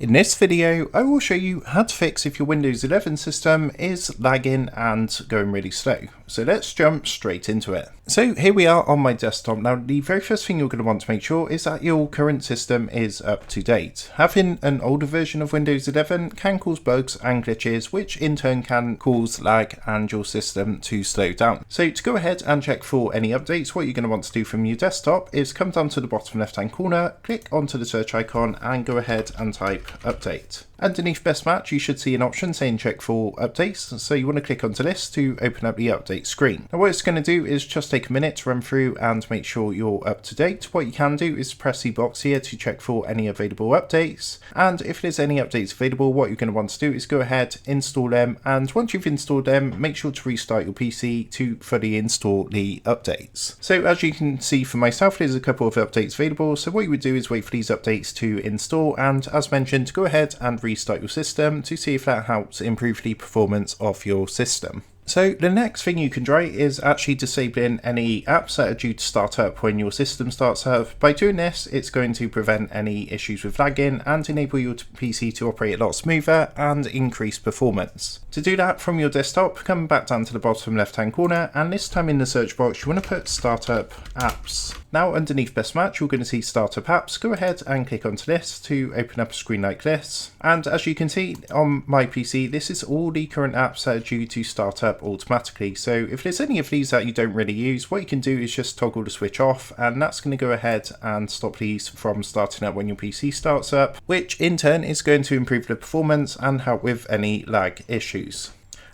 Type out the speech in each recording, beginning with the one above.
In this video, I will show you how to fix if your Windows 11 system is lagging and going really slow. So let's jump straight into it. So here we are on my desktop. Now, the very first thing you're going to want to make sure is that your current system is up to date. Having an older version of Windows 11 can cause bugs and glitches, which in turn can cause lag and your system to slow down. So to go ahead and check for any updates, what you're going to want to do from your desktop is come down to the bottom left hand corner, click onto the search icon and go ahead and type update. Underneath best match, you should see an option saying check for updates. So you want to click onto this to open up the update screen. Now what it's going to do is just take a minute to run through and make sure you're up to date. What you can do is press the box here to check for any available updates. And if there's any updates available, what you're going to want to do is go ahead, install them. And once you've installed them, make sure to restart your PC to fully install the updates. So as you can see for myself, there's a couple of updates available. So what you would do is wait for these updates to install. And as mentioned, go ahead and restart your system to see if that helps improve the performance of your system. So the next thing you can try is actually disabling any apps that are due to start up when your system starts up. By doing this, it's going to prevent any issues with lagging and enable your PC to operate a lot smoother and increase performance. To do that from your desktop, come back down to the bottom left hand corner, and this time in the search box you want to put startup apps. Now underneath best match you're going to see startup apps. Go ahead and click onto this to open up a screen like this, and as you can see on my PC, this is all the current apps that are due to start up automatically. So if there's any of these that you don't really use, what you can do is just toggle the switch off, and that's going to go ahead and stop these from starting up when your PC starts up, which in turn is going to improve the performance and help with any lag issues.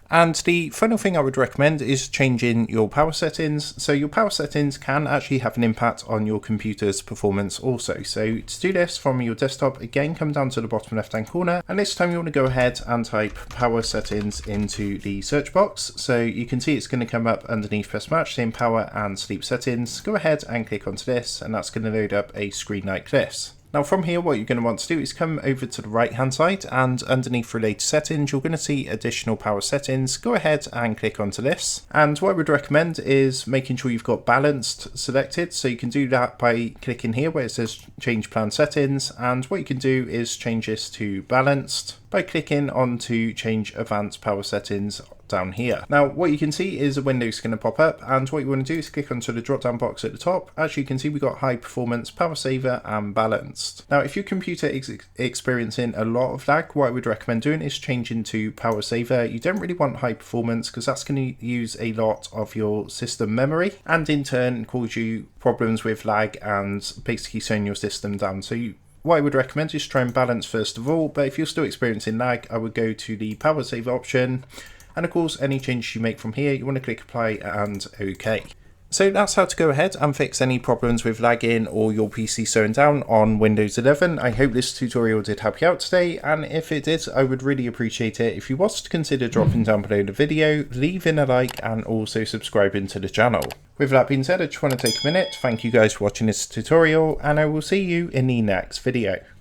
And the final thing I would recommend is changing your power settings. So your power settings can actually have an impact on your computer's performance also. So to do this from your desktop, again, come down to the bottom left hand corner, and this time you want to go ahead and type power settings into the search box. So you can see it's going to come up underneath best match saying power and sleep settings. Go ahead and click onto this, and that's going to load up a screen like this. Now from here, what you're going to want to do is come over to the right hand side, and underneath related settings you're going to see additional power settings. Go ahead and click onto this, and what I would recommend is making sure you've got balanced selected. So you can do that by clicking here where it says change plan settings, and what you can do is change this to balanced by clicking on to change advanced power settings down here. Now what you can see is a window is going to pop up, and what you want to do is click onto the drop down box at the top. As you can see, we've got high performance, power saver and balanced. Now if your computer is experiencing a lot of lag, what I would recommend doing is changing to power saver. You don't really want high performance because that's going to use a lot of your system memory and in turn cause you problems with lag and basically slowing your system down. So what I would recommend is try and balance first of all, but if you're still experiencing lag, I would go to the power saver option. And of course, any changes you make from here, you want to click apply and OK. So that's how to go ahead and fix any problems with lagging or your PC slowing down on Windows 11. I hope this tutorial did help you out today, and if it did, I would really appreciate it if you was to consider dropping down below the video, leaving a like and also subscribing to the channel. With that being said, I just want to take a minute to thank you guys for watching this tutorial, and I will see you in the next video.